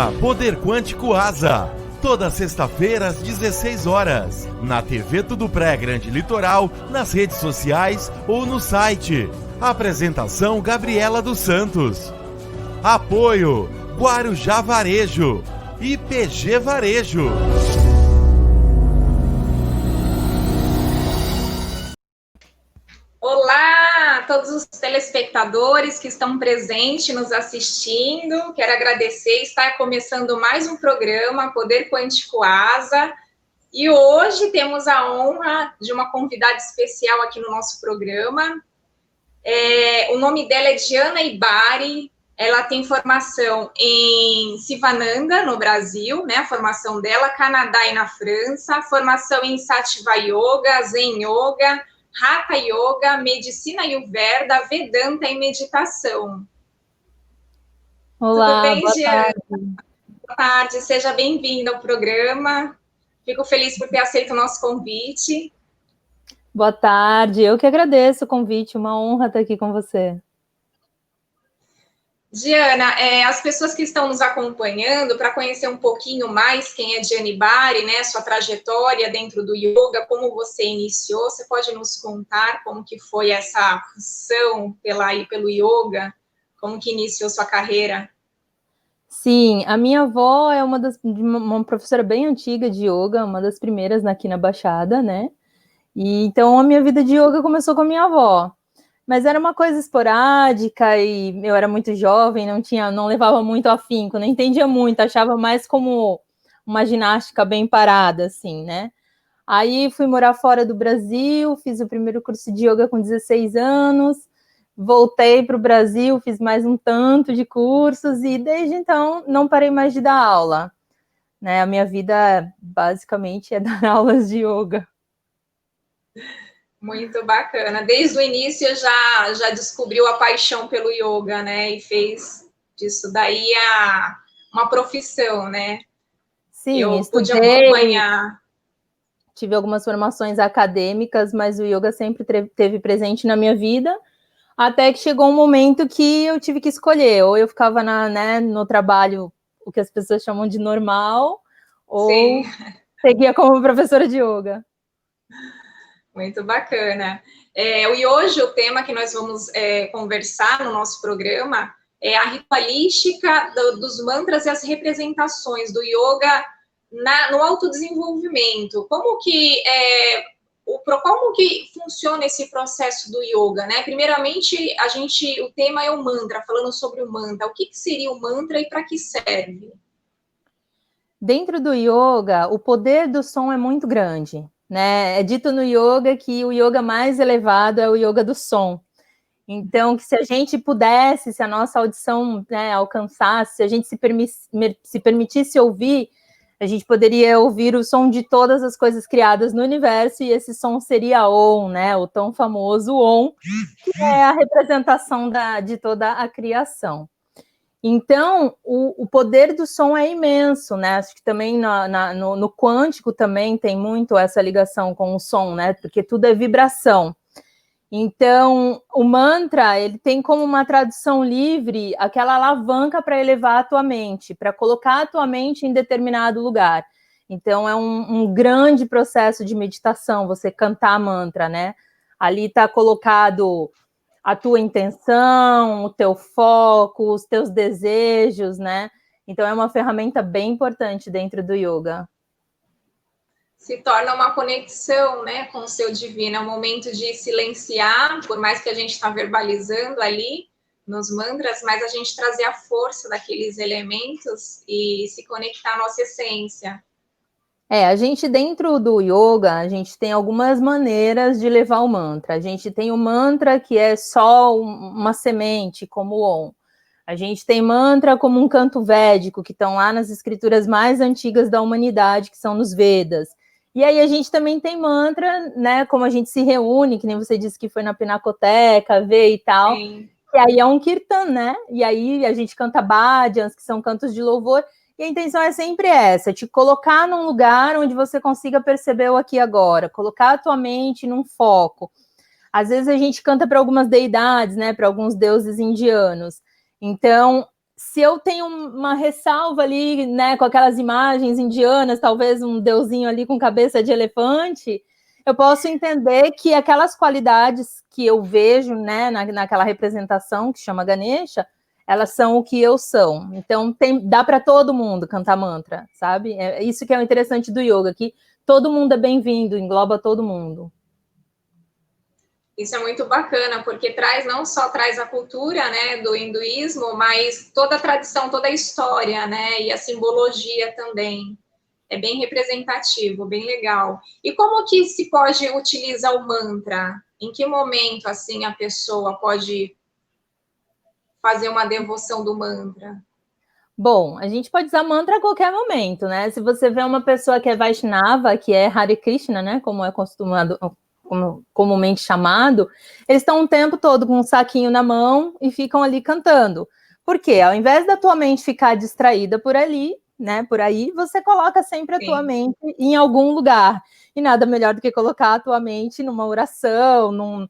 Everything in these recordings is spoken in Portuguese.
Programa Poder Quântico Asa. Toda sexta-feira às 16 horas. Na TV Tudo Pré Grande Litoral, nas redes sociais ou no site. Apresentação Gabriela dos Santos. Apoio Guarujá Varejo e PG Varejo. Olá a todos os telespectadores que estão presentes, nos assistindo. Quero agradecer, está começando mais um programa Poder Quântico Asa. E hoje temos a honra de uma convidada especial aqui no nosso programa. O nome dela é Diana Ibari. Ela tem formação em Sivananda, no Brasil, né? A formação dela, Canadá e na França, formação em Sattva Yoga, Zen Yoga, Hatha Yoga, Medicina Ayurveda, Vedanta e Meditação. Olá, tudo bem, boa Diana? tarde. Boa tarde, seja bem-vinda ao programa. Fico feliz por ter aceito o nosso convite. Boa tarde, eu que agradeço o convite, uma honra estar aqui com você. Diana, as pessoas que estão nos acompanhando, para conhecer um pouquinho mais quem é Diana Ibari, né, sua trajetória dentro do yoga, como você iniciou, você pode nos contar como que foi essa função pelo yoga, como que iniciou sua carreira? Sim, a minha avó é uma professora bem antiga de yoga, uma das primeiras aqui na Baixada, né? E então a minha vida de yoga começou com a minha avó. Mas era uma coisa esporádica e eu era muito jovem, não levava muito afinco, não entendia muito, achava mais como uma ginástica bem parada, assim, né? Aí fui morar fora do Brasil, fiz o primeiro curso de yoga com 16 anos, voltei para o Brasil, fiz mais um tanto de cursos e desde então não parei mais de dar aula, né? A minha vida basicamente é dar aulas de yoga. Muito bacana. Desde o início já descobriu a paixão pelo yoga, né? E fez disso daí uma profissão, né? Sim, Eu pude estudei, acompanhar. tive algumas formações acadêmicas, mas o yoga sempre teve presente na minha vida, até que chegou um momento que eu tive que escolher, ou eu ficava no trabalho, o que as pessoas chamam de normal, ou Sim. seguia como professora de yoga. Muito bacana. E hoje o tema que nós vamos conversar no nosso programa é a ritualística dos mantras e as representações do yoga no autodesenvolvimento. Como que funciona esse processo do yoga, né? Primeiramente, o tema é o mantra, falando sobre o mantra. O que seria o mantra e para que serve? Dentro do yoga, o poder do som é muito grande, né? É dito no yoga que o yoga mais elevado é o yoga do som. Então, que se a gente pudesse, se a nossa audição, né, alcançasse, se a gente se permitisse ouvir, a gente poderia ouvir o som de todas as coisas criadas no universo, e esse som seria Om, né? O tão famoso Om, que é a representação de toda a criação. Então, o poder do som é imenso, né? Acho que também no quântico também tem muito essa ligação com o som, né? Porque tudo é vibração. Então, o mantra, ele tem como uma tradução livre aquela alavanca para elevar a tua mente, para colocar a tua mente em determinado lugar. Então, é um grande processo de meditação, você cantar mantra, né? Ali está colocado a tua intenção, o teu foco, os teus desejos, né? Então, é uma ferramenta bem importante dentro do yoga. Se torna uma conexão, né, com o seu divino. É um momento de silenciar, por mais que a gente está verbalizando ali nos mantras, mas a gente trazer a força daqueles elementos e se conectar à nossa essência. A gente dentro do yoga, a gente tem algumas maneiras de levar o mantra. A gente tem o mantra que é só uma semente, como o Om. A gente tem mantra como um canto védico, que estão lá nas escrituras mais antigas da humanidade, que são nos Vedas. E aí a gente também tem mantra, né, como a gente se reúne, que nem você disse que foi na Pinacoteca, ver e tal. Sim. E aí é um kirtan, né? E aí a gente canta bhajans, que são cantos de louvor. E a intenção é sempre essa, te colocar num lugar onde você consiga perceber o aqui e agora, colocar a tua mente num foco. Às vezes a gente canta para algumas deidades, né, para alguns deuses indianos. Então, se eu tenho uma ressalva ali, né, com aquelas imagens indianas, talvez um deusinho ali com cabeça de elefante, eu posso entender que aquelas qualidades que eu vejo, né, naquela representação que chama Ganesha, elas são o que eu sou. Então, dá para todo mundo cantar mantra, sabe? É isso que é o interessante do yoga, que todo mundo é bem-vindo, engloba todo mundo. Isso é muito bacana, porque não só traz a cultura, né, do hinduísmo, mas toda a tradição, toda a história, né, e a simbologia também. É bem representativo, bem legal. E como que se pode utilizar o mantra? Em que momento, assim, a pessoa pode fazer uma devoção do mantra? Bom, a gente pode usar mantra a qualquer momento, né? Se você vê uma pessoa que é Vaishnava, que é Hare Krishna, né? Como é comumente chamado, eles estão o tempo todo com um saquinho na mão e ficam ali cantando. Por quê? Ao invés da tua mente ficar distraída por ali, né? Por aí, você coloca sempre a tua mente em algum lugar. E nada melhor do que colocar a tua mente numa oração, num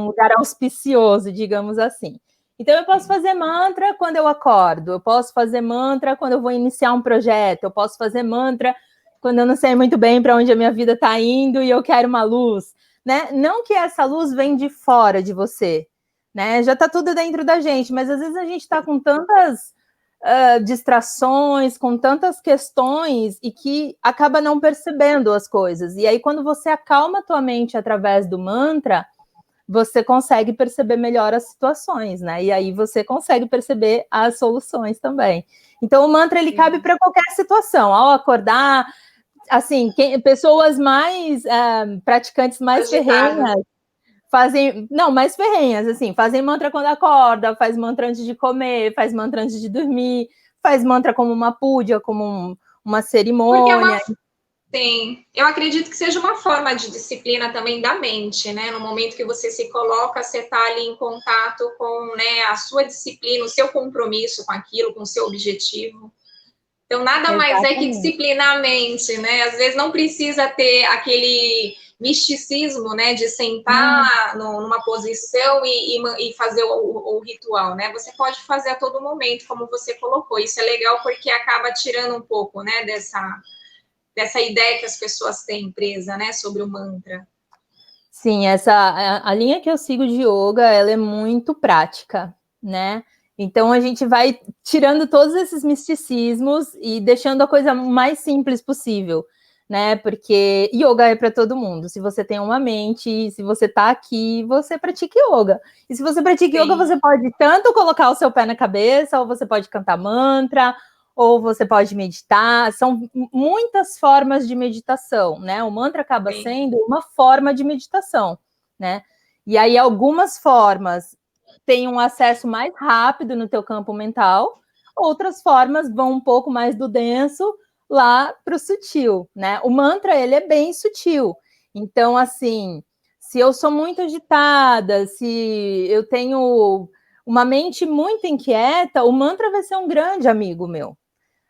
lugar auspicioso, digamos assim. Então, eu posso fazer mantra quando eu acordo, eu posso fazer mantra quando eu vou iniciar um projeto, eu posso fazer mantra quando eu não sei muito bem para onde a minha vida está indo e eu quero uma luz, né? Não que essa luz vem de fora de você, né? Já está tudo dentro da gente, mas às vezes a gente está com tantas distrações, com tantas questões e que acaba não percebendo as coisas. E aí, quando você acalma a tua mente através do mantra, você consegue perceber melhor as situações, né? E aí você consegue perceber as soluções também. Então, o mantra, ele cabe para qualquer situação. Ao acordar, assim, pessoas mais praticantes mais ferrenhas mais ferrenhas, assim, fazem mantra quando acorda, faz mantra antes de comer, faz mantra antes de dormir, faz mantra como uma púdia, como uma cerimônia. Sim, eu acredito que seja uma forma de disciplina também da mente, né? No momento que você se coloca, você está ali em contato com, né, a sua disciplina, o seu compromisso com aquilo, com o seu objetivo. Então, nada mais é que disciplinar a mente, né? Às vezes não precisa ter aquele misticismo, né, de sentar numa posição e fazer o ritual, né? Você pode fazer a todo momento, como você colocou. Isso é legal porque acaba tirando um pouco, né, dessa ideia que as pessoas têm presa, né, sobre o mantra. Sim, a linha que eu sigo de yoga, ela é muito prática, né? Então a gente vai tirando todos esses misticismos e deixando a coisa mais simples possível, né? Porque yoga é para todo mundo. Se você tem uma mente, se você está aqui, você pratica yoga. E se você pratica yoga, você pode tanto colocar o seu pé na cabeça, ou você pode cantar mantra, ou você pode meditar, são muitas formas de meditação, né? O mantra acaba sendo uma forma de meditação, né? E aí algumas formas têm um acesso mais rápido no teu campo mental, outras formas vão um pouco mais do denso lá para o sutil, né? O mantra, ele é bem sutil. Então, assim, se eu sou muito agitada, se eu tenho uma mente muito inquieta, o mantra vai ser um grande amigo meu,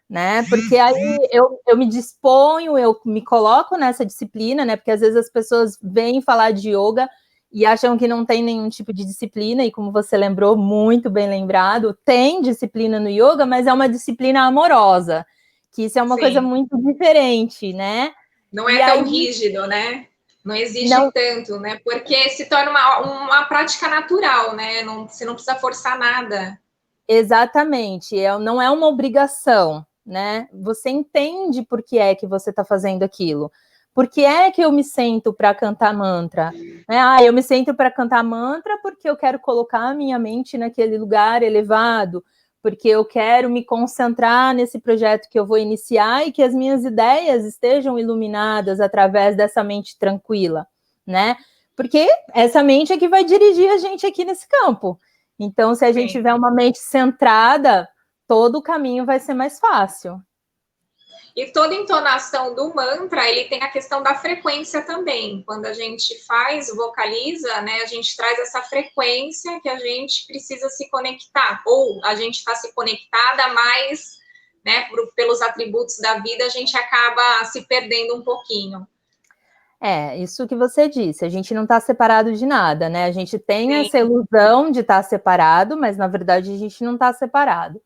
né? Porque aí eu me disponho, eu me coloco nessa disciplina, né? Porque às vezes as pessoas vêm falar de yoga e acham que não tem nenhum tipo de disciplina, e como você lembrou, muito bem lembrado, tem disciplina no yoga, mas é uma disciplina amorosa, que isso é uma coisa muito diferente, né? Não é tão rígido, né? Não exige tanto, né? Porque se torna uma prática natural, né? Você não precisa forçar nada. Exatamente, não é uma obrigação, né? Você entende por que é que você está fazendo aquilo. Por que é que eu me sento para cantar mantra? Eu me sento para cantar mantra porque eu quero colocar a minha mente naquele lugar elevado, porque eu quero me concentrar nesse projeto que eu vou iniciar e que as minhas ideias estejam iluminadas através dessa mente tranquila, né? Porque essa mente é que vai dirigir a gente aqui nesse campo. Então, se a gente tiver uma mente centrada, todo o caminho vai ser mais fácil. E toda entonação do mantra, ele tem a questão da frequência também. Quando a gente vocaliza, né, a gente traz essa frequência que a gente precisa se conectar. Ou a gente está se conectada, mas, né, pelos atributos da vida, a gente acaba se perdendo um pouquinho. Isso que você disse, a gente não está separado de nada, né? A gente tem Sim. essa ilusão de estar separado, mas na verdade a gente não está separado.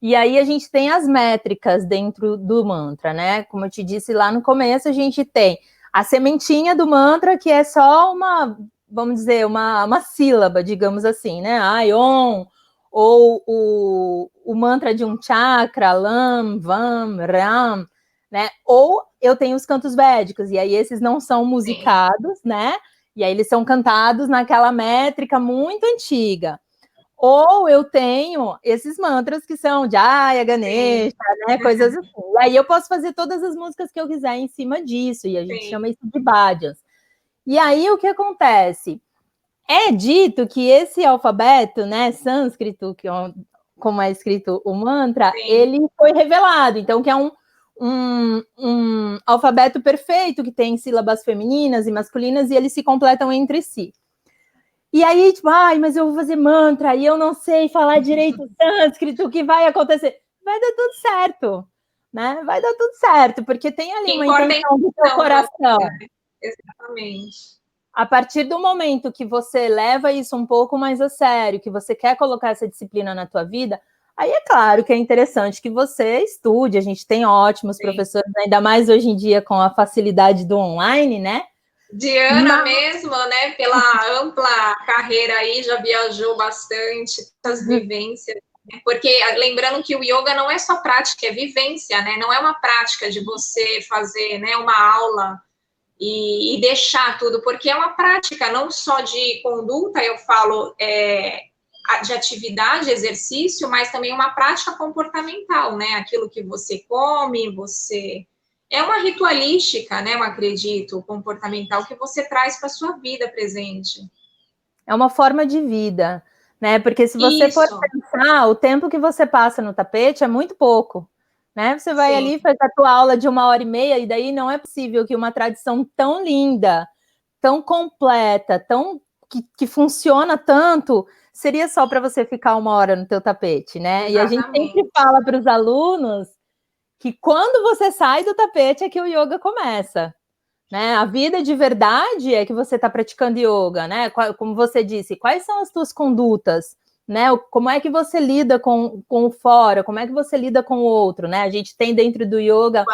E aí a gente tem as métricas dentro do mantra, né? Como eu te disse lá no começo, a gente tem a sementinha do mantra, que é só uma, vamos dizer, uma sílaba, digamos assim, né? Om, ou o mantra de um chakra, Lam, Vam, Ram, né? Ou eu tenho os cantos védicos, e aí esses não são musicados, né? E aí eles são cantados naquela métrica muito antiga. Ou eu tenho esses mantras que são Jaya, Ganesha, né? Coisas assim. E aí eu posso fazer todas as músicas que eu quiser em cima disso, e a gente chama isso de bhajans. E aí o que acontece? É dito que esse alfabeto, né, sânscrito, que como é escrito o mantra, ele foi revelado. Então, que é um alfabeto perfeito, que tem sílabas femininas e masculinas, e eles se completam entre si. E aí, tipo, mas eu vou fazer mantra, e eu não sei falar direito sânscrito, o que vai acontecer? Vai dar tudo certo, né? Vai dar tudo certo, porque tem ali uma intenção do seu coração. Exatamente. A partir do momento que você leva isso um pouco mais a sério, que você quer colocar essa disciplina na tua vida, aí é claro que é interessante que você estude. A gente tem ótimos professores, ainda mais hoje em dia com a facilidade do online, né? Diana mesmo, né, pela ampla carreira aí, já viajou bastante, as vivências, né? Porque lembrando que o yoga não é só prática, é vivência, né? Não é uma prática de você fazer, né, uma aula e deixar tudo, porque é uma prática não só de conduta, eu falo, de atividade, exercício, mas também uma prática comportamental, né? Aquilo que você come, você... É uma ritualística, né? Eu acredito, comportamental que você traz para a sua vida presente. É uma forma de vida, né? Porque se você for pensar, o tempo que você passa no tapete é muito pouco, né? Você vai ali, faz a tua aula de 1h30, e daí não é possível que uma tradição tão linda, tão completa, que funciona tanto, seria só para você ficar 1 hora no teu tapete, né? Exatamente. E a gente sempre fala para os alunos que quando você sai do tapete é que o yoga começa, né? A vida de verdade é que você está praticando yoga, né? Como você disse, quais são as tuas condutas, né? Como é que você lida com o fora, como é que você lida com o outro, né? A gente tem dentro do yoga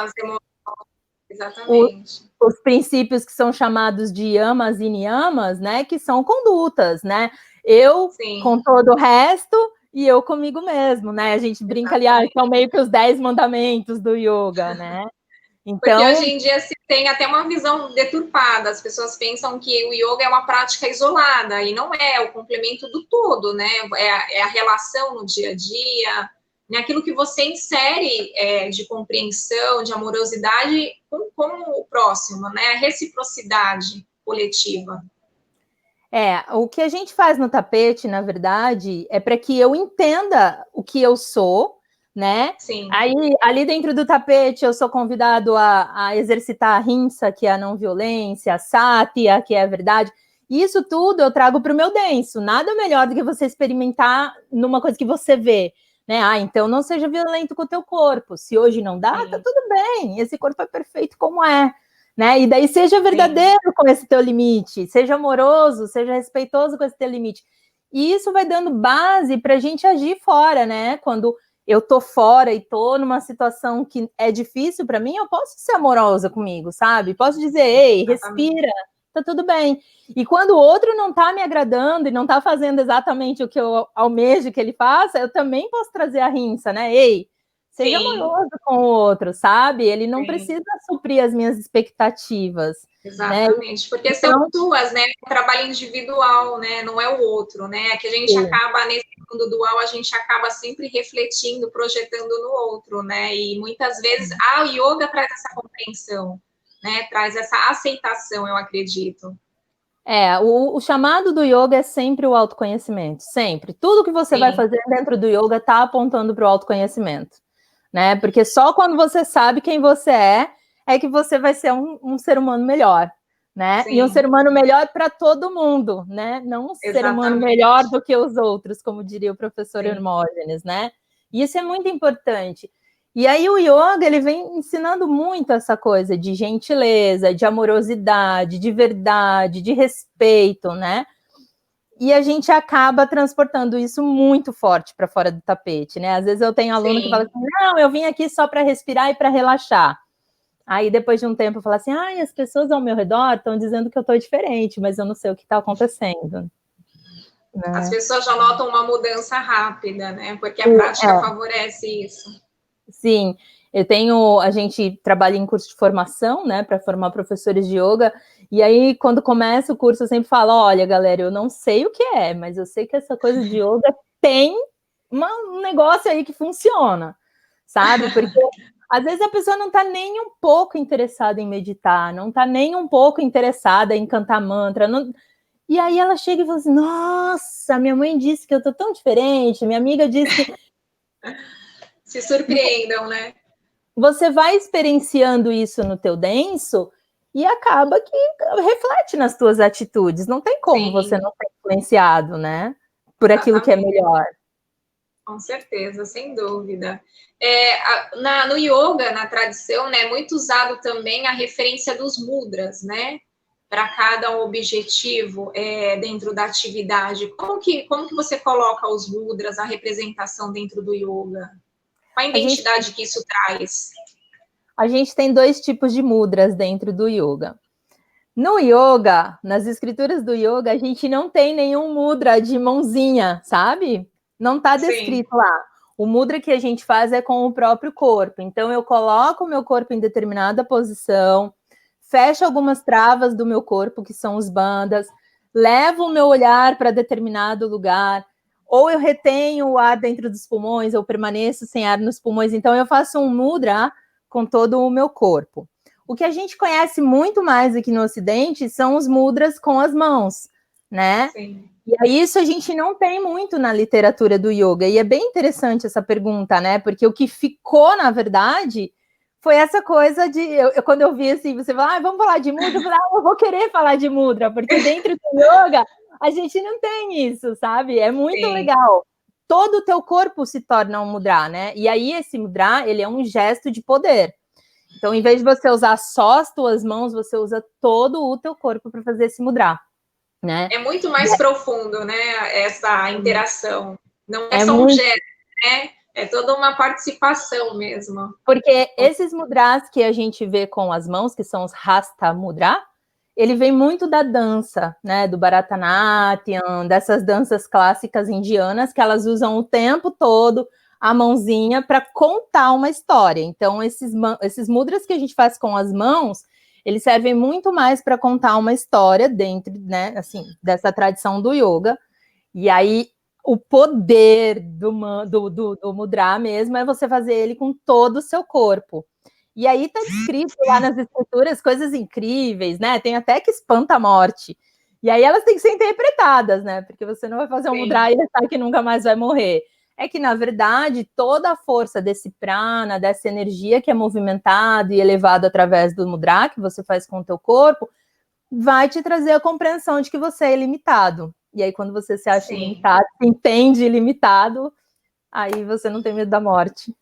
os princípios que são chamados de yamas e niyamas, né? Que são condutas, né? Eu com todo o resto e eu comigo mesmo, né? A gente brinca ali, são meio que os 10 mandamentos do yoga, né? Então, porque hoje em dia se tem até uma visão deturpada, as pessoas pensam que o yoga é uma prática isolada, e não é o complemento do todo, né? É a relação no dia a dia, né? Aquilo que você insere de compreensão, de amorosidade com o próximo, né? A reciprocidade coletiva. O que a gente faz no tapete, na verdade, é para que eu entenda o que eu sou, né? Sim. Aí, ali dentro do tapete, eu sou convidado a exercitar a rinsa, que é a não violência, a satya, que é a verdade. Isso tudo eu trago para o meu denso. Nada melhor do que você experimentar numa coisa que você vê, né? Então não seja violento com o teu corpo. Se hoje não dá, tá tudo bem. Esse corpo é perfeito como é. Né? E daí seja verdadeiro com esse teu limite, seja amoroso, seja respeitoso com esse teu limite. E isso vai dando base para a gente agir fora, né? Quando eu tô fora e tô numa situação que é difícil para mim, eu posso ser amorosa comigo, sabe? Posso dizer, ei, respira, tá tudo bem. E quando o outro não tá me agradando e não tá fazendo exatamente o que eu almejo que ele faça, eu também posso trazer a rinsa, né? Ei, seja amoroso com o outro, sabe? Ele não precisa suprir as minhas expectativas. Exatamente, né? Porque então, são tuas, né? O trabalho individual, né? Não é o outro, né? É que a gente acaba, nesse mundo dual, a gente acaba sempre refletindo, projetando no outro, né? E muitas vezes a yoga traz essa compreensão, né? Traz essa aceitação, eu acredito. O chamado do yoga é sempre o autoconhecimento, sempre. Tudo que você vai fazer dentro do yoga está apontando para o autoconhecimento. Né? Porque só quando você sabe quem você é que você vai ser um ser humano melhor, né? E um ser humano melhor para todo mundo, né? Não um ser humano melhor do que os outros, como diria o professor Hermógenes, né? E isso é muito importante. E aí o yoga, ele vem ensinando muito essa coisa de gentileza, de amorosidade, de verdade, de respeito, né? E a gente acaba transportando isso muito forte para fora do tapete, né? Às vezes eu tenho aluno que fala assim, não, eu vim aqui só para respirar e para relaxar. Aí depois de um tempo eu falo assim, ai, as pessoas ao meu redor estão dizendo que eu estou diferente, mas eu não sei o que está acontecendo. Né? As pessoas já notam uma mudança rápida, né? Porque a prática favorece isso. Sim, a gente trabalha em curso de formação, né, para formar professores de yoga, e aí quando começa o curso eu sempre falo, olha, galera, eu não sei o que é, mas eu sei que essa coisa de yoga tem um negócio aí que funciona, sabe? Porque às vezes a pessoa não está nem um pouco interessada em meditar, não está nem um pouco interessada em cantar mantra, não... E aí ela chega e fala assim, nossa, minha mãe disse que eu tô tão diferente, minha amiga disse que... Se surpreendam, né? Você vai experienciando isso no teu denso e acaba que reflete nas tuas atitudes. Não tem como você não ser influenciado, né? Por aquilo que é melhor. Com certeza, sem dúvida. No yoga, na tradição, né, é muito usado também a referência dos mudras, né? Para cada objetivo dentro da atividade. Como que você coloca os mudras, a representação dentro do yoga? Qual a identidade que isso traz? A gente tem 2 tipos de mudras dentro do yoga. No yoga, nas escrituras do yoga, a gente não tem nenhum mudra de mãozinha, sabe? Não está descrito lá. O mudra que a gente faz é com o próprio corpo. Então, eu coloco o meu corpo em determinada posição, fecho algumas travas do meu corpo, que são os bandhas, levo o meu olhar para determinado lugar, ou eu retenho o ar dentro dos pulmões, ou permaneço sem ar nos pulmões. Então, eu faço um mudra com todo o meu corpo. O que a gente conhece muito mais aqui no Ocidente são os mudras com as mãos, né? Sim. E isso a gente não tem muito na literatura do yoga. E é bem interessante essa pergunta, né? Porque o que ficou, na verdade, foi essa coisa de... quando eu vi assim, você fala, vamos falar de mudra, eu falei, eu vou querer falar de mudra, porque dentro do yoga a gente não tem isso, sabe? É muito legal. Todo o teu corpo se torna um mudra, né? E aí esse mudra, ele é um gesto de poder. Então, em vez de você usar só as tuas mãos, você usa todo o teu corpo para fazer esse mudra, né? É muito mais profundo, né? Essa interação. Não é só um gesto, né? É toda uma participação mesmo. Porque esses mudras que a gente vê com as mãos, que são os Hasta Mudra, ele vem muito da dança, né? Do Bharatanatyam, dessas danças clássicas indianas, que elas usam o tempo todo a mãozinha para contar uma história. Então, esses mudras que a gente faz com as mãos, eles servem muito mais para contar uma história dentro, né, assim, dessa tradição do yoga. E aí, o poder do mudra mesmo é você fazer ele com todo o seu corpo. E aí está descrito lá nas escrituras coisas incríveis, né? Tem até que espanta a morte. E aí elas têm que ser interpretadas, né? Porque você não vai fazer um mudra e achar que nunca mais vai morrer. É que, na verdade, toda a força desse prana, dessa energia que é movimentada e elevada através do mudra que você faz com o teu corpo, vai te trazer a compreensão de que você é ilimitado. E aí, quando você se acha ilimitado, se entende ilimitado, aí você não tem medo da morte.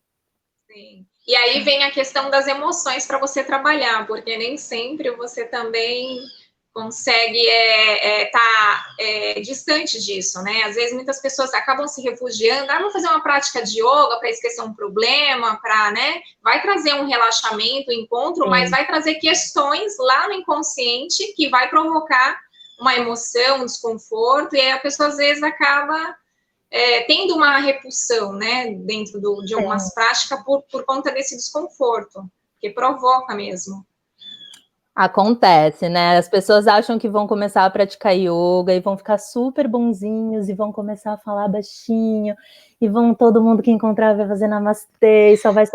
Sim. E aí vem a questão das emoções para você trabalhar, porque nem sempre você também consegue estar distante disso, né? Às vezes muitas pessoas acabam se refugiando, vou fazer uma prática de yoga para esquecer um problema, né? Vai trazer um relaxamento, um encontro, mas vai trazer questões lá no inconsciente que vai provocar uma emoção, um desconforto, e aí a pessoa às vezes acaba tendo uma repulsão, né, dentro de algumas práticas por conta desse desconforto, que provoca mesmo. Acontece, né? As pessoas acham que vão começar a praticar yoga e vão ficar super bonzinhos e vão começar a falar baixinho e vão todo mundo que encontrar vai fazer namastê e só vai...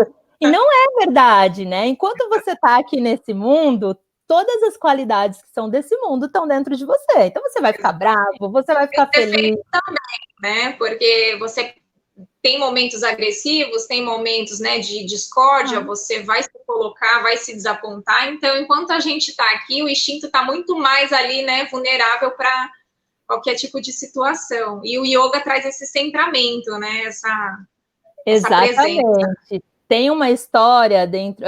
E não é verdade, né? Enquanto você está aqui nesse mundo, todas as qualidades que são desse mundo estão dentro de você. Então você vai ficar bravo, você vai ficar feliz. Também, né? Porque você tem momentos agressivos, tem momentos, né, de discórdia, você vai se colocar, vai se desapontar. Então, enquanto a gente está aqui, o instinto está muito mais ali, né, vulnerável para qualquer tipo de situação. E o yoga traz esse centramento, né, essa presença. tem uma história dentro...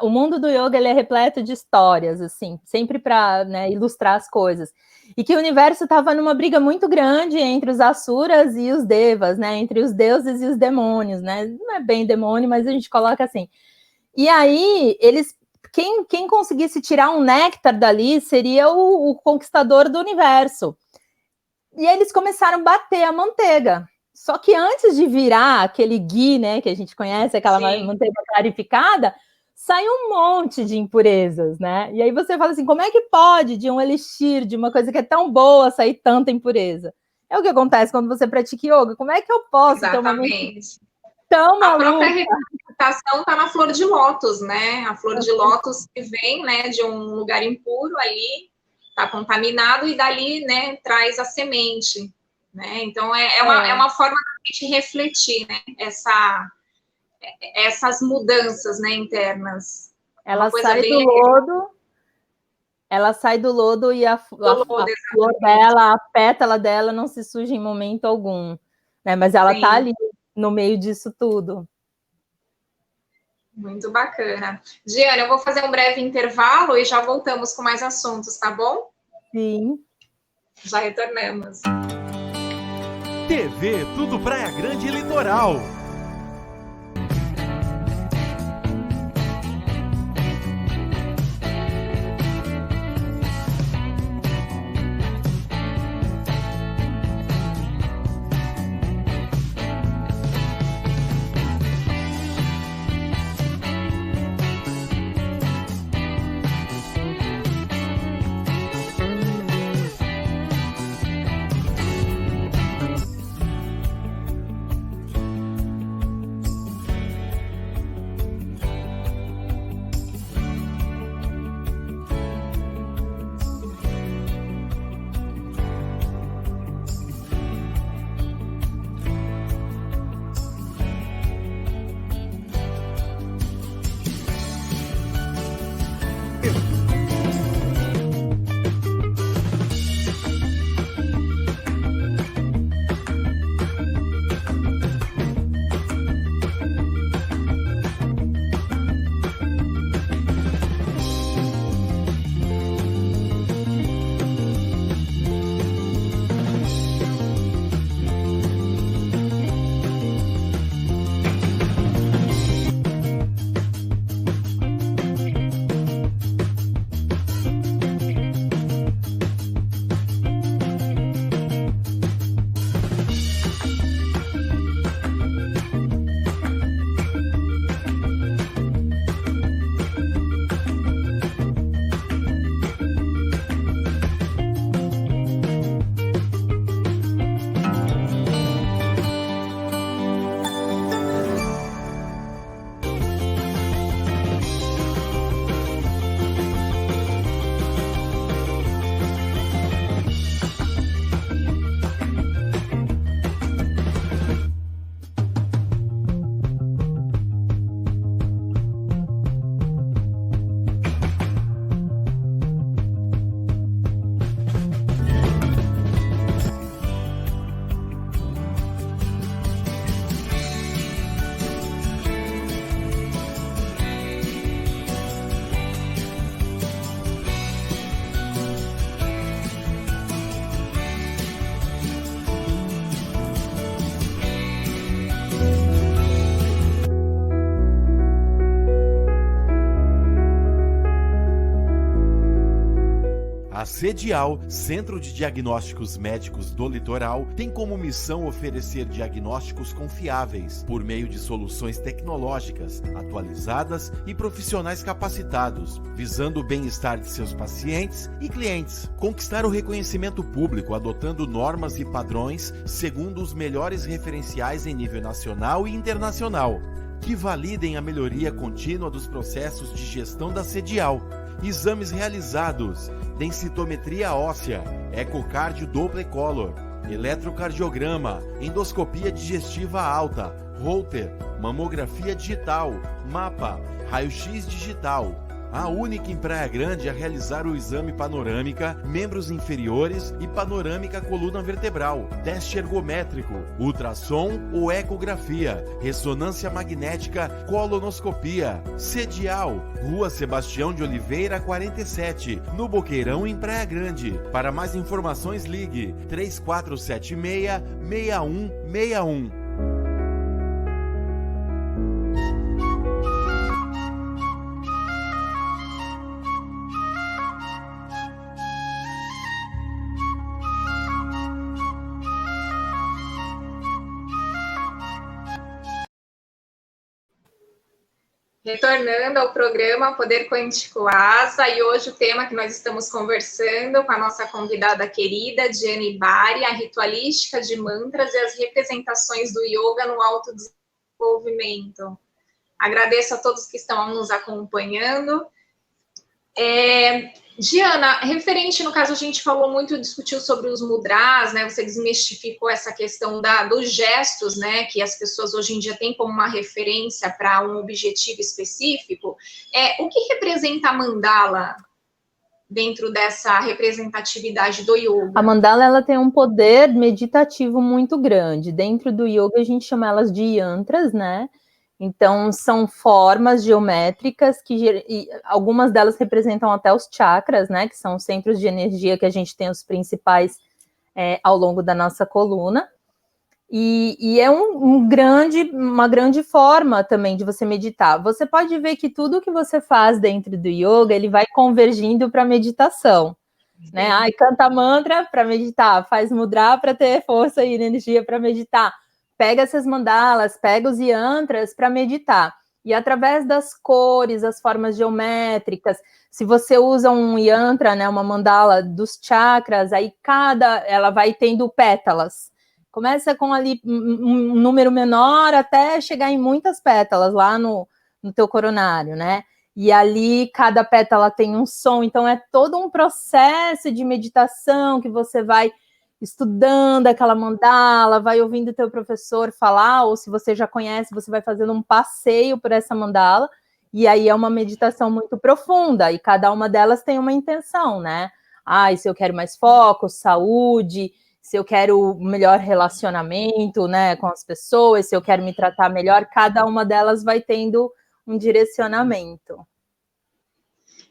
O mundo do yoga, ele é repleto de histórias, assim, sempre para, né, ilustrar as coisas. E que o universo estava numa briga muito grande entre os asuras e os devas, né? Entre os deuses e os demônios, né? Não é bem demônio, mas a gente coloca assim. E aí, quem conseguisse tirar um néctar dali seria o conquistador do universo. E eles começaram a bater a manteiga. Só que antes de virar aquele ghee, né, que a gente conhece, aquela manteiga clarificada, sai um monte de impurezas, né? E aí você fala assim, como é que pode de um elixir, de uma coisa que é tão boa, sair tanta impureza? É o que acontece quando você pratica yoga. Como é que eu posso ter uma mente tão maluca? A própria representação está na flor de lótus, né? A flor de lótus que vem, né, de um lugar impuro ali, está contaminado, e dali, né, traz a semente. Né? Então, é uma forma de refletir, né? Essas mudanças, né, internas. Ela sai do lodo e a flor dela, a pétala dela não se suja em momento algum. Né? Mas ela está ali no meio disso tudo. Muito bacana. Diana, eu vou fazer um breve intervalo e já voltamos com mais assuntos, tá bom? Sim. Já retornamos. TV Tudo Praia Grande e Litoral. A CEDIAL, Centro de Diagnósticos Médicos do Litoral, tem como missão oferecer diagnósticos confiáveis por meio de soluções tecnológicas, atualizadas e profissionais capacitados, visando o bem-estar de seus pacientes e clientes. Conquistar o reconhecimento público adotando normas e padrões segundo os melhores referenciais em nível nacional e internacional, que validem a melhoria contínua dos processos de gestão da CEDIAL. Exames realizados: densitometria óssea, ecocardio Doppler Color, eletrocardiograma, endoscopia digestiva alta, Holter, mamografia digital, mapa, raio-x digital, a única em Praia Grande a realizar o exame panorâmica, membros inferiores e panorâmica coluna vertebral, teste ergométrico, ultrassom ou ecografia, ressonância magnética, colonoscopia. Sedial, Rua Sebastião de Oliveira, 47, no Boqueirão, em Praia Grande. Para mais informações, ligue 3476-6161. Retornando ao programa Poder Quântico Asa, e hoje o tema que nós estamos conversando com a nossa convidada querida, Diane Bari, a ritualística de mantras e as representações do yoga no autodesenvolvimento. Agradeço a todos que estão nos acompanhando. Diana, referente, no caso, a gente falou muito, discutiu sobre os mudras, né? Você desmistificou essa questão dos gestos, né? Que as pessoas hoje em dia têm como uma referência para um objetivo específico. O que representa a mandala dentro dessa representatividade do yoga? A mandala, ela tem um poder meditativo muito grande. Dentro do yoga, a gente chama elas de yantras, né? Então, são formas geométricas que algumas delas representam até os chakras, né? Que são os centros de energia que a gente tem os principais ao longo da nossa coluna. E é uma grande forma também de você meditar. Você pode ver que tudo que você faz dentro do yoga, ele vai convergindo para a meditação. Né? Canta mantra para meditar, faz mudra para ter força e energia para meditar. Pega essas mandalas, pega os yantras para meditar. E através das cores, as formas geométricas, se você usa um yantra, né, uma mandala dos chakras, aí ela vai tendo pétalas. Começa com ali um número menor até chegar em muitas pétalas lá no teu coronário, né? E ali cada pétala tem um som, então é todo um processo de meditação que você vai estudando aquela mandala, vai ouvindo o teu professor falar, ou se você já conhece, você vai fazendo um passeio por essa mandala, e aí é uma meditação muito profunda, e cada uma delas tem uma intenção, né? Se eu quero mais foco, saúde, se eu quero melhor relacionamento, né, com as pessoas, se eu quero me tratar melhor, cada uma delas vai tendo um direcionamento.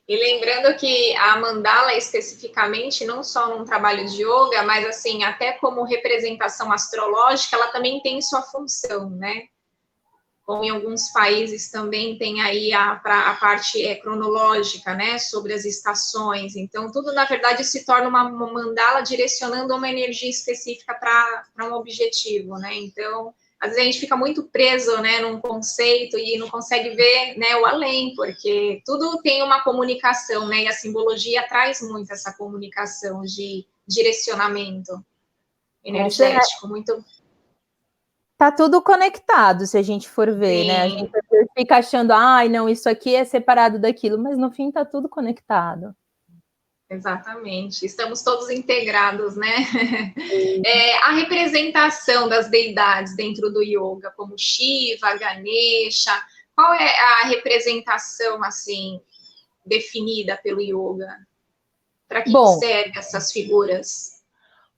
E lembrando que a mandala, especificamente, não só num trabalho de yoga, mas assim, até como representação astrológica, ela também tem sua função, né? Como em alguns países também tem aí a parte cronológica, né? Sobre as estações. Então, tudo, na verdade, se torna uma mandala direcionando uma energia específica para um objetivo, né? Então, às vezes a gente fica muito preso, né, num conceito e não consegue ver, né, o além, porque tudo tem uma comunicação, né, e a simbologia traz muito essa comunicação de direcionamento energético, muito... Tá tudo conectado, se a gente for ver, né, a gente fica achando, não, isso aqui é separado daquilo, mas no fim tá tudo conectado. Exatamente, estamos todos integrados, né? A representação das deidades dentro do yoga, como Shiva, Ganesha, qual é a representação, assim, definida pelo yoga? Para que servem essas figuras?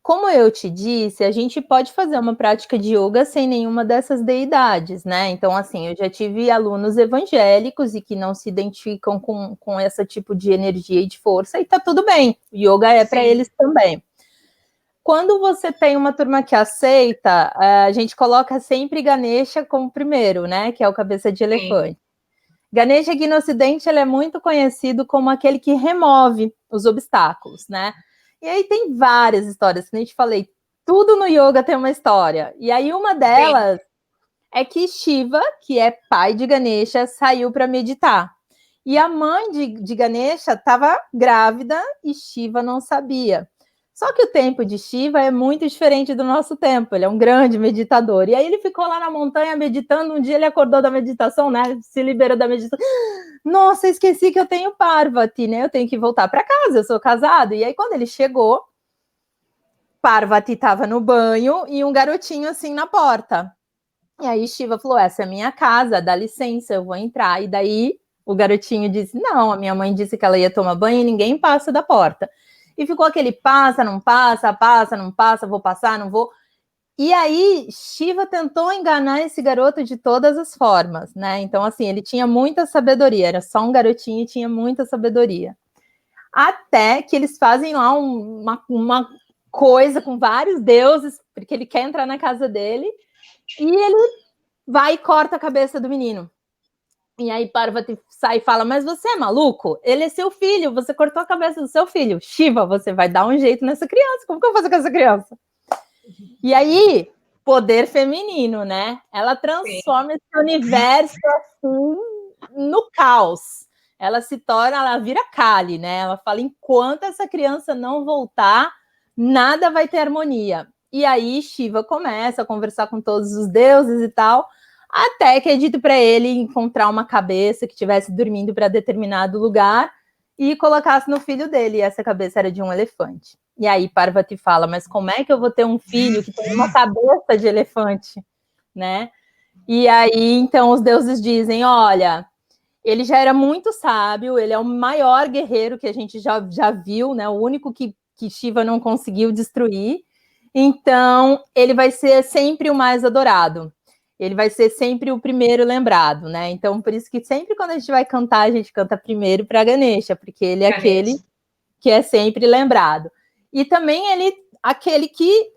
Como eu te disse, a gente pode fazer uma prática de yoga sem nenhuma dessas deidades, né? Então, assim, eu já tive alunos evangélicos e que não se identificam com esse tipo de energia e de força, e tá tudo bem, o yoga é para eles também. Quando você tem uma turma que aceita, a gente coloca sempre Ganesha como primeiro, né? Que é o cabeça de elefante. Ganesha aqui no Ocidente, ele é muito conhecido como aquele que remove os obstáculos, né? E aí tem várias histórias, como eu te falei, tudo no yoga tem uma história. E aí uma delas é que Shiva, que é pai de Ganesha, saiu para meditar. E a mãe de Ganesha estava grávida e Shiva não sabia. Só que o tempo de Shiva é muito diferente do nosso tempo, ele é um grande meditador. E aí ele ficou lá na montanha meditando, um dia ele acordou da meditação, né? Se liberou da meditação. Nossa, esqueci que eu tenho Parvati, né? Eu tenho que voltar para casa, eu sou casado. E aí quando ele chegou, Parvati estava no banho e um garotinho assim na porta. E aí Shiva falou, essa é minha casa, dá licença, eu vou entrar. E daí O garotinho disse, não, a minha mãe disse que ela ia tomar banho e ninguém passa da porta. E ficou aquele passa, não passa, vou passar, não vou. E aí, Shiva tentou enganar esse garoto de todas as formas, né? Então, assim, ele tinha muita sabedoria, era só um garotinho e tinha muita sabedoria. Até que eles fazem lá uma coisa com vários deuses, porque ele quer entrar na casa dele, e ele vai e corta a cabeça do menino. E aí Parvati sai e fala, mas você é maluco? Ele é seu filho, você cortou a cabeça do seu filho. Shiva, você vai dar um jeito nessa criança, como que eu vou fazer com essa criança? E aí, poder feminino, né? Ela transforma esse universo assim no caos. Ela se torna, ela vira Kali, né? Ela fala, enquanto essa criança não voltar, nada vai ter harmonia. E aí Shiva começa a conversar com todos os deuses e tal, até que é dito para ele encontrar uma cabeça que estivesse dormindo para determinado lugar e colocasse no filho dele. E essa cabeça era de um elefante. E aí Parvati fala, mas como é que eu vou ter um filho que tem uma cabeça de elefante, né? E aí, então, os deuses dizem, olha, ele já era muito sábio, ele é o maior guerreiro que a gente já viu, né? O único que Shiva não conseguiu destruir. Então, ele vai ser sempre o mais adorado. Ele vai ser sempre o primeiro lembrado, né? Então, por isso que sempre quando a gente vai cantar, a gente canta primeiro para Ganesha, porque ele é aquele que é sempre lembrado. E também aquele que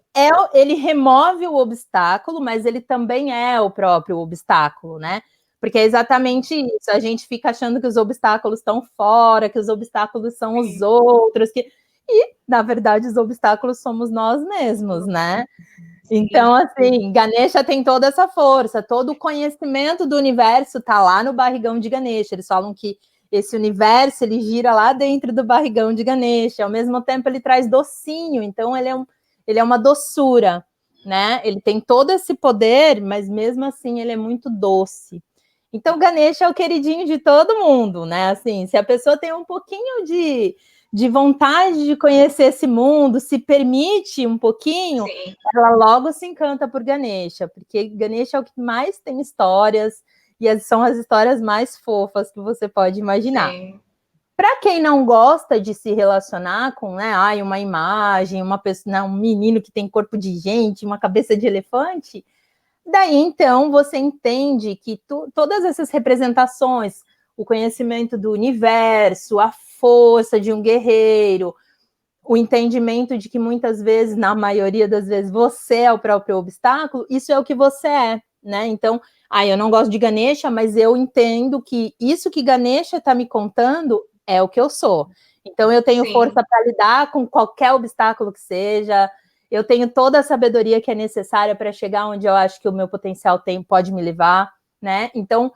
ele remove o obstáculo, mas ele também é o próprio obstáculo, né? Porque é exatamente isso. A gente fica achando que os obstáculos estão fora, que os obstáculos são os outros, e, na verdade, os obstáculos somos nós mesmos, né? Então, assim, Ganesha tem toda essa força, todo o conhecimento do universo está lá no barrigão de Ganesha. Eles falam que esse universo, ele gira lá dentro do barrigão de Ganesha. Ao mesmo tempo, ele traz docinho, então ele é uma doçura, né? Ele tem todo esse poder, mas mesmo assim ele é muito doce. Então, Ganesha é o queridinho de todo mundo, né? Assim, se a pessoa tem um pouquinho de vontade de conhecer esse mundo, se permite um pouquinho, ela logo se encanta por Ganesha, porque Ganesha é o que mais tem histórias, e são as histórias mais fofas que você pode imaginar. Para quem não gosta de se relacionar com, né, uma imagem, uma pessoa, um menino que tem corpo de gente, uma cabeça de elefante, daí então você entende que todas essas representações, o conhecimento do universo, a força de um guerreiro, o entendimento de que muitas vezes, na maioria das vezes, você é o próprio obstáculo, isso é o que você é, né? Então, eu não gosto de Ganesha, mas eu entendo que isso que Ganesha está me contando é o que eu sou. Então, eu tenho força para lidar com qualquer obstáculo que seja, eu tenho toda a sabedoria que é necessária para chegar onde eu acho que o meu potencial pode me levar, né? Então,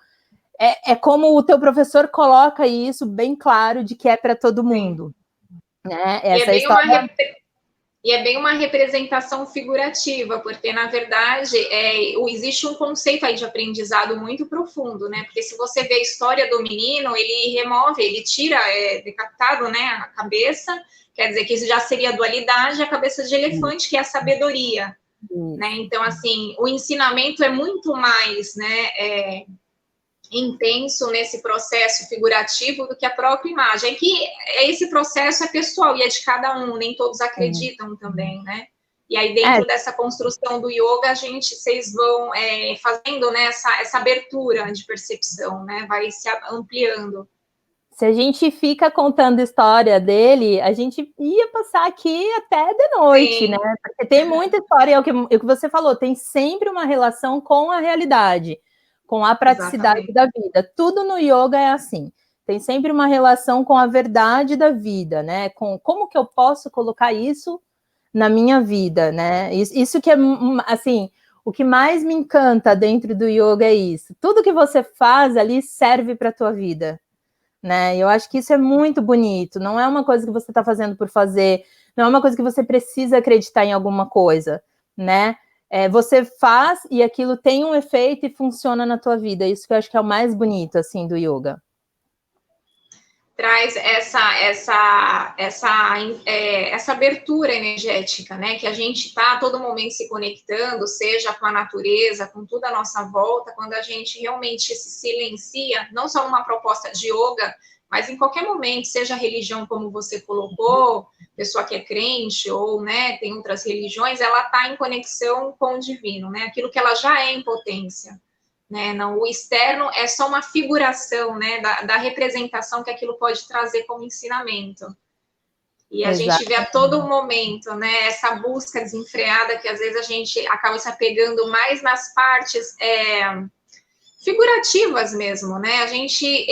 é como o teu professor coloca isso bem claro de que é para todo mundo. Né? Essa história... E é bem uma representação figurativa, porque, na verdade, existe um conceito aí de aprendizado muito profundo, né? Porque se você vê a história do menino, ele tira, decapitado, né, a cabeça, quer dizer que isso já seria a dualidade, a cabeça de elefante, que é a sabedoria, né? Então, assim, o ensinamento é muito mais, né, intenso nesse processo figurativo do que a própria imagem. É que esse processo é pessoal e é de cada um, nem todos acreditam também, né? E aí, dentro dessa construção do yoga, vocês vão fazendo, né, essa abertura de percepção, né? Vai se ampliando. Se a gente fica contando a história dele, a gente ia passar aqui até de noite, né? Porque tem muita história, é o que você falou, tem sempre uma relação com a realidade, com a praticidade da vida. Tudo no yoga é assim. Tem sempre uma relação com a verdade da vida, né? Com como que eu posso colocar isso na minha vida, né? Isso que é, assim, o que mais me encanta dentro do yoga é isso. Tudo que você faz ali serve para a tua vida, né? Eu acho que isso é muito bonito. Não é uma coisa que você está fazendo por fazer, não é uma coisa que você precisa acreditar em alguma coisa, né? Você faz e aquilo tem um efeito e funciona na tua vida. Isso que eu acho que é o mais bonito, assim, do yoga. traz essa abertura energética, né? Que a gente está a todo momento se conectando, seja com a natureza, com tudo à nossa volta, quando a gente realmente se silencia, não só numa proposta de yoga, mas em qualquer momento, seja religião, como você colocou, pessoa que é crente ou, né, tem outras religiões, ela está em conexão com o divino, né? Aquilo que ela já é em potência. Né? Não, o externo é só uma figuração, né, da representação que aquilo pode trazer como ensinamento. E a gente vê a todo momento, né, essa busca desenfreada que às vezes a gente acaba se apegando mais nas partes figurativas mesmo, né? A gente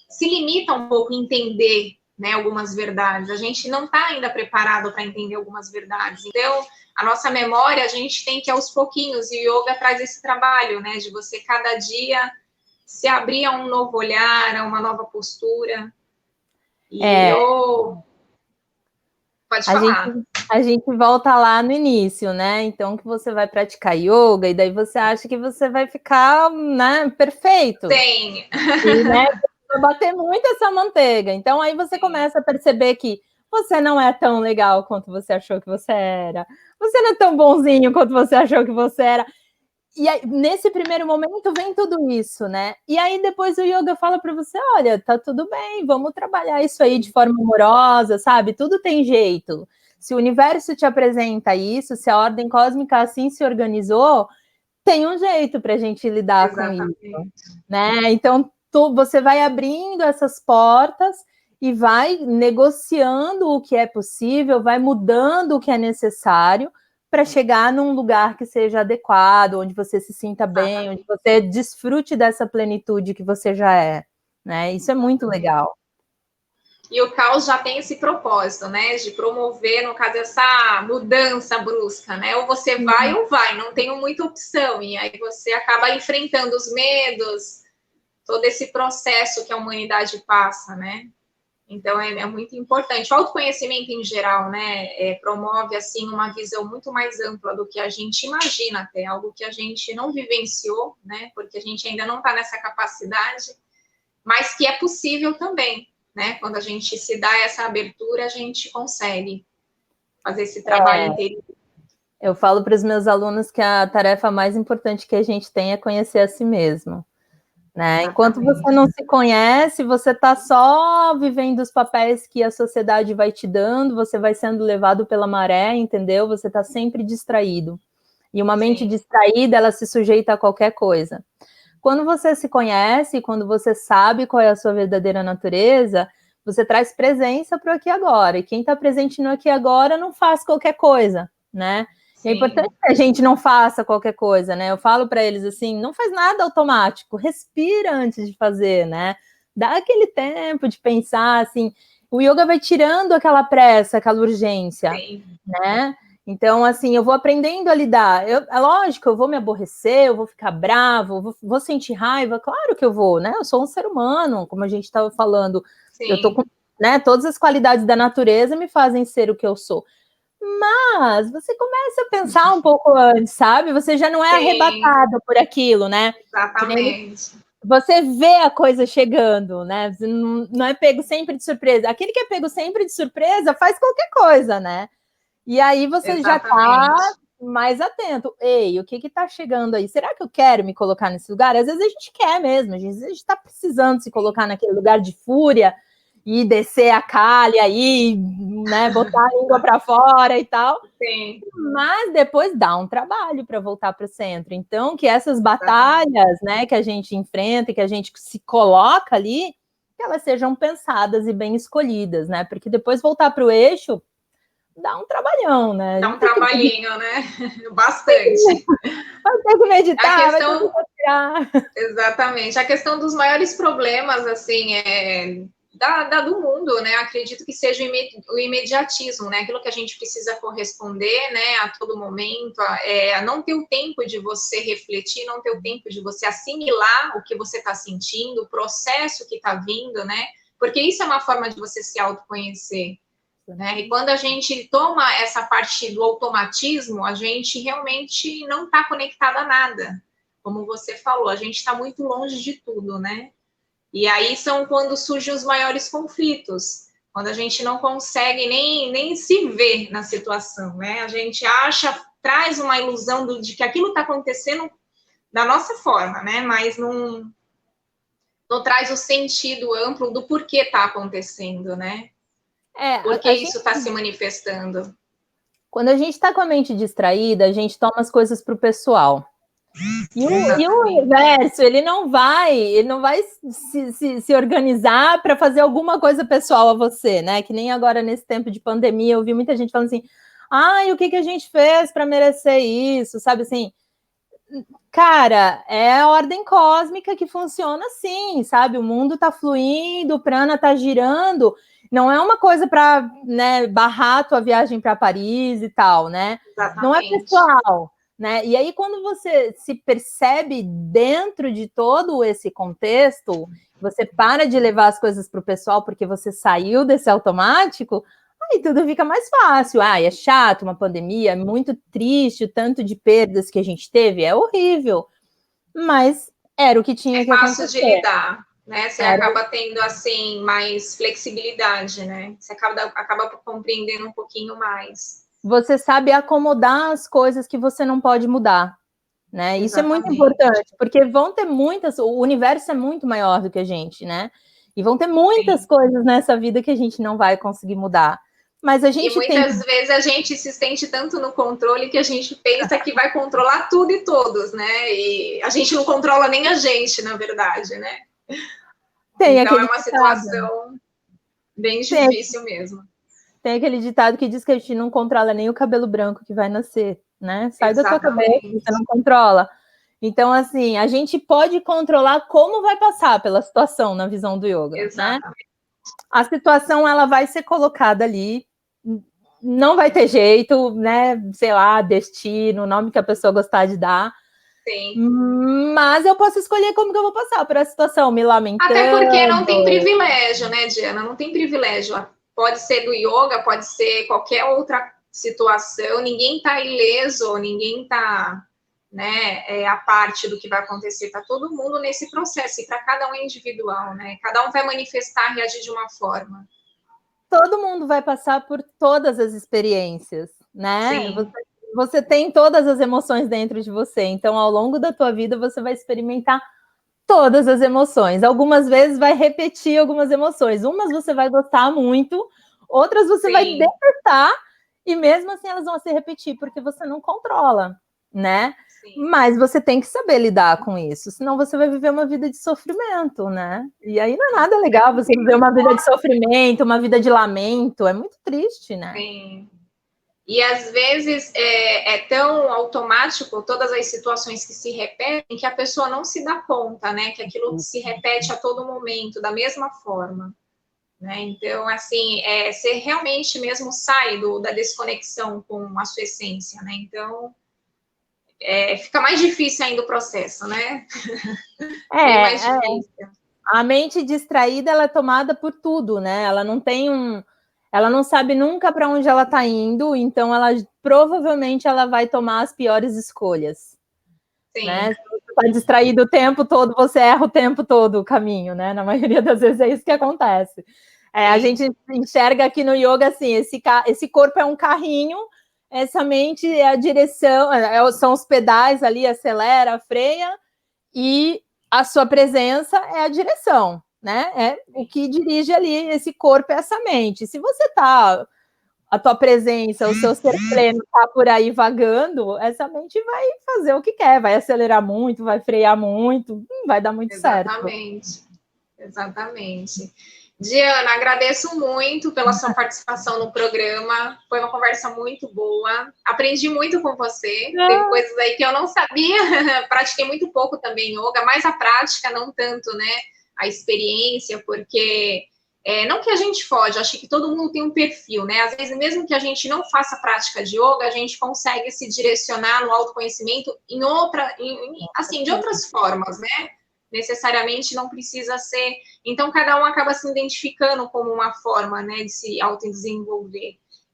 se limita um pouco em entender, né, algumas verdades. A gente não está ainda preparado para entender algumas verdades. Então, a nossa memória, a gente tem que aos pouquinhos, e o yoga traz esse trabalho, né, de você cada dia se abrir a um novo olhar, a uma nova postura. E pode falar. A gente volta lá no início, né? Então, que você vai praticar yoga, e daí você acha que você vai ficar, né, perfeito. Tem. E, né, vai bater muito essa manteiga. Então, aí você começa a perceber que você não é tão legal quanto você achou que você era. Você não é tão bonzinho quanto você achou que você era. E aí, nesse primeiro momento vem tudo isso, né? E aí depois o yoga fala para você, olha, tá tudo bem, vamos trabalhar isso aí de forma amorosa, sabe? Tudo tem jeito. Se o universo te apresenta isso, se a ordem cósmica assim se organizou, tem um jeito para a gente lidar com isso, né? Então, você vai abrindo essas portas e vai negociando o que é possível, vai mudando o que é necessário para chegar num lugar que seja adequado, onde você se sinta bem, onde você desfrute dessa plenitude que você já é, né? Isso é muito legal. E o caos já tem esse propósito, né? De promover, no caso, essa mudança brusca, né? Ou você vai ou vai, não tem muita opção. E aí você acaba enfrentando os medos, todo esse processo que a humanidade passa, né? Então, é muito importante. O autoconhecimento, em geral, né, promove, assim, uma visão muito mais ampla do que a gente imagina até, algo que a gente não vivenciou, né, porque a gente ainda não está nessa capacidade, mas que é possível também, né, quando a gente se dá essa abertura, a gente consegue fazer esse trabalho interior. Eu falo para os meus alunos que a tarefa mais importante que a gente tem é conhecer a si mesmo. Né? Enquanto você não se conhece, você está só vivendo os papéis que a sociedade vai te dando, você vai sendo levado pela maré, entendeu? Você está sempre distraído. E uma mente distraída, ela se sujeita a qualquer coisa. Quando você se conhece, quando você sabe qual é a sua verdadeira natureza, você traz presença para o aqui e agora. E quem está presente no aqui e agora não faz qualquer coisa, né? E é importante que a gente não faça qualquer coisa, né? Eu falo para eles assim, não faz nada automático, respira antes de fazer, né? Dá aquele tempo de pensar, assim, o yoga vai tirando aquela pressa, aquela urgência, né? Então, assim, eu vou aprendendo a lidar. É lógico, eu vou me aborrecer, eu vou ficar bravo, vou sentir raiva, claro que eu vou, né? Eu sou um ser humano, como a gente estava falando. Eu tô com, né, todas as qualidades da natureza me fazem ser o que eu sou. Mas você começa a pensar um pouco antes, sabe? Você já não é arrebatado por aquilo, né? Exatamente. Você vê a coisa chegando, né? Você não é pego sempre de surpresa. Aquele que é pego sempre de surpresa faz qualquer coisa, né? E aí você já tá mais atento. Ei, o que tá chegando aí? Será que eu quero me colocar nesse lugar? Às vezes a gente quer mesmo, às vezes a gente tá precisando se colocar naquele lugar de fúria e descer a calha aí, né, botar a língua para fora e tal. Sim. Mas depois dá um trabalho para voltar para o centro. Então, que essas batalhas, né, que a gente enfrenta, que a gente se coloca ali, que elas sejam pensadas e bem escolhidas, né? Porque depois voltar para o eixo dá um trabalhão, né? Dá um trabalhinho, né? Bastante. Vai ter que meditar, vai ter que respirar. Exatamente. A questão dos maiores problemas, assim, do mundo, né? Acredito que seja o imediatismo, né? Aquilo que a gente precisa corresponder, né? A todo momento, não ter o tempo de você refletir, não ter o tempo de você assimilar o que você está sentindo, o processo que está vindo, né? Porque isso é uma forma de você se autoconhecer. Né? E quando a gente toma essa parte do automatismo, a gente realmente não está conectado a nada. Como você falou, a gente está muito longe de tudo, né? E aí são quando surgem os maiores conflitos, quando a gente não consegue nem se ver na situação, né? A gente traz uma ilusão de que aquilo está acontecendo da nossa forma, né? Mas não traz o sentido amplo do porquê está acontecendo, né? Por que isso está se manifestando? Quando a gente está com a mente distraída, a gente toma as coisas para o pessoal. E o universo, ele não vai se organizar para fazer alguma coisa pessoal a você, né? Que nem agora nesse tempo de pandemia, eu vi muita gente falando assim, o que a gente fez para merecer isso, sabe assim? Cara, é a ordem cósmica que funciona assim, sabe? O mundo tá fluindo, o prana tá girando, não é uma coisa para, né, barrar a tua viagem para Paris e tal, né? Exatamente. Não é pessoal, né? E aí, quando você se percebe dentro de todo esse contexto, você para de levar as coisas para o pessoal porque você saiu desse automático, aí tudo fica mais fácil. É chato uma pandemia, é muito triste o tanto de perdas que a gente teve, é horrível, mas era o que tinha que acontecer. É fácil de lidar, né? Você acaba tendo, assim, mais flexibilidade, né? Você acaba compreendendo um pouquinho mais. Você sabe acomodar as coisas que você não pode mudar, né? Exatamente. Isso é muito importante, porque vão ter o universo é muito maior do que a gente, né? E vão ter muitas coisas nessa vida que a gente não vai conseguir mudar. Mas a gente muitas vezes a gente se sente tanto no controle que a gente pensa que vai controlar tudo e todos, né? E a gente não controla nem a gente, na verdade, né? Então é uma situação bem difícil mesmo. Tem aquele ditado que diz que a gente não controla nem o cabelo branco que vai nascer, né? Sai da tua cabeça, você não controla. Então, assim, a gente pode controlar como vai passar pela situação na visão do yoga, né? A situação, ela vai ser colocada ali, não vai ter jeito, né? Sei lá, destino, o nome que a pessoa gostar de dar. Sim. Mas eu posso escolher como que eu vou passar por essa situação, me lamentando. Até porque não tem privilégio, né, Diana? Não tem privilégio. Pode ser do yoga, pode ser qualquer outra situação. Ninguém está ileso, ninguém está, né, a parte do que vai acontecer. Está todo mundo nesse processo. E para cada um é individual, né? Cada um vai manifestar, reagir de uma forma. Todo mundo vai passar por todas as experiências, né? Você tem todas as emoções dentro de você. Então, ao longo da tua vida, você vai experimentar todas as emoções. Algumas vezes vai repetir algumas emoções. Umas você vai gostar muito, outras você vai detestar, e mesmo assim elas vão se repetir, porque você não controla, né? Mas você tem que saber lidar com isso, senão você vai viver uma vida de sofrimento, né? E aí não é nada legal você viver uma vida de sofrimento, uma vida de lamento, é muito triste, né? Sim. E às vezes é tão automático todas as situações que se repetem que a pessoa não se dá conta, né? Que aquilo se repete a todo momento, da mesma forma. Né? Então, assim, você realmente mesmo sai da desconexão com a sua essência, né? Então, fica mais difícil ainda o processo, né? Bem mais difícil. A mente distraída, ela é tomada por tudo, né? Ela não tem ela não sabe nunca para onde ela está indo, então ela provavelmente ela vai tomar as piores escolhas. Sim. Né? Se você está distraído o tempo todo, você erra o tempo todo o caminho, né? Na maioria das vezes é isso que acontece. A gente enxerga aqui no yoga assim, esse corpo é um carrinho, essa mente é a direção, são os pedais ali, acelera, freia, e a sua presença é a direção, né? É o que dirige ali esse corpo, essa mente. Se você tá, a tua presença, o seu ser pleno tá por aí vagando, essa mente vai fazer o que quer, vai acelerar muito, vai frear muito, não vai dar muito certo. Exatamente. Diana, agradeço muito pela sua participação no programa. Foi uma conversa muito boa. Aprendi muito com você. Tem coisas aí que eu não sabia. Pratiquei muito pouco também yoga, mais a prática, não tanto, né? A experiência, porque não que a gente foge, acho que todo mundo tem um perfil, né? Às vezes, mesmo que a gente não faça prática de yoga, a gente consegue se direcionar no autoconhecimento de outras formas, né? Necessariamente não precisa ser. Então, cada um acaba se identificando como uma forma, né, de se autodesenvolver.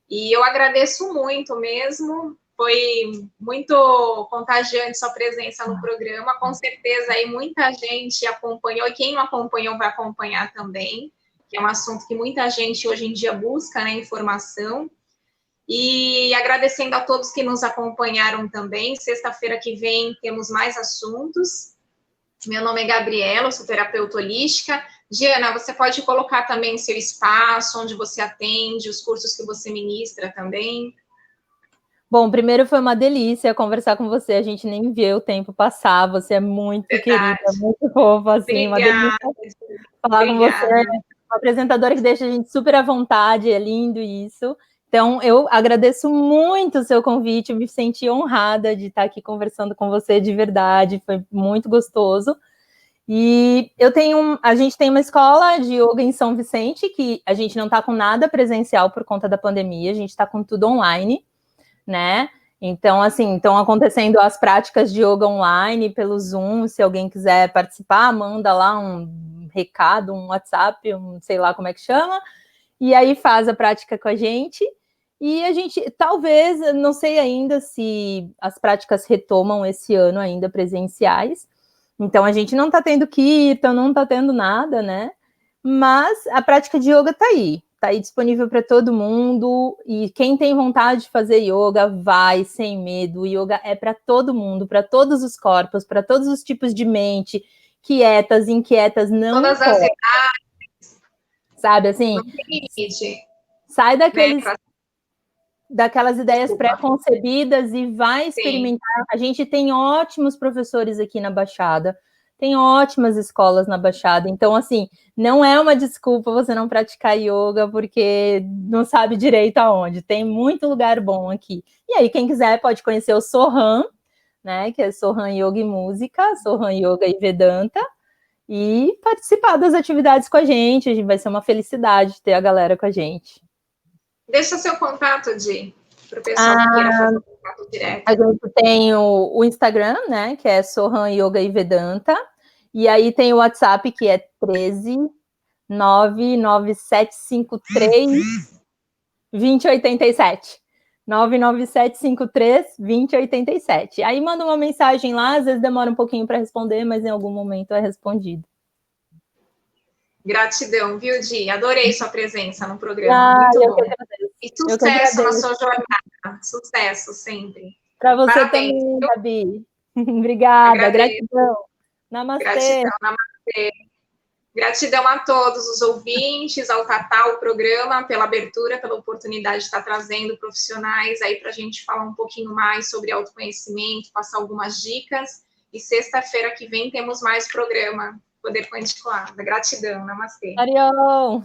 E eu agradeço muito mesmo. Foi muito contagiante sua presença no programa. Com certeza aí muita gente acompanhou, e quem não acompanhou vai acompanhar também, que é um assunto que muita gente hoje em dia busca, né, informação. E agradecendo a todos que nos acompanharam também. Sexta-feira que vem temos mais assuntos. Meu nome é Gabriela, eu sou terapeuta holística. Diana, você pode colocar também seu espaço, onde você atende, os cursos que você ministra também. Bom, primeiro foi uma delícia conversar com você, a gente nem vê o tempo passar, você é muito querida, muito fofa, assim, uma delícia falar com você, uma apresentadora que deixa a gente super à vontade, é lindo isso. Então, eu agradeço muito o seu convite, eu me senti honrada de estar aqui conversando com você de verdade, foi muito gostoso. E a gente tem uma escola de yoga em São Vicente, que a gente não está com nada presencial por conta da pandemia, a gente está com tudo online, né? Então, assim, estão acontecendo as práticas de yoga online pelo Zoom. Se alguém quiser participar, manda lá um recado, um WhatsApp, sei lá como é que chama, e aí faz a prática com a gente. E a gente, talvez, não sei ainda se as práticas retomam esse ano ainda presenciais. Então, a gente não está tendo kirtan, não está tendo nada, né? Mas a prática de yoga está aí disponível para todo mundo, e quem tem vontade de fazer yoga, vai sem medo. O yoga é para todo mundo, para todos os corpos, para todos os tipos de mente, quietas, inquietas, não todas as idades, sabe, assim, não tem limite. Sai daquelas ideias pré-concebidas e vai experimentar. Sim. A gente tem ótimos professores aqui na Baixada, tem ótimas escolas na Baixada, então, assim, não é uma desculpa você não praticar yoga porque não sabe direito aonde, tem muito lugar bom aqui. E aí, quem quiser pode conhecer o Sohan, né, que é Sohan Yoga e Música, Sohan Yoga e Vedanta, e participar das atividades com a gente vai ser uma felicidade ter a galera com a gente. Deixa seu contato, Di, para o pessoal que queira fazer contato direto. A gente tem o Instagram, né, que é Sohan Yoga e Vedanta, e aí tem o WhatsApp, que é 13 99753 2087. 99753 2087. Aí manda uma mensagem lá, às vezes demora um pouquinho para responder, mas em algum momento é respondido. Gratidão, viu, Di? Adorei sua presença no programa. Muito bom. E sucesso na sua jornada. Sucesso sempre. Para você parabéns, também, Gabi. Obrigada. Gratidão. Namastê. Gratidão, namastê. Gratidão a todos os ouvintes, ao Tatá, o programa, pela abertura, pela oportunidade de estar trazendo profissionais aí para a gente falar um pouquinho mais sobre autoconhecimento, passar algumas dicas. E sexta-feira que vem temos mais programa. Poder Quântico. Gratidão, namastê. Arião.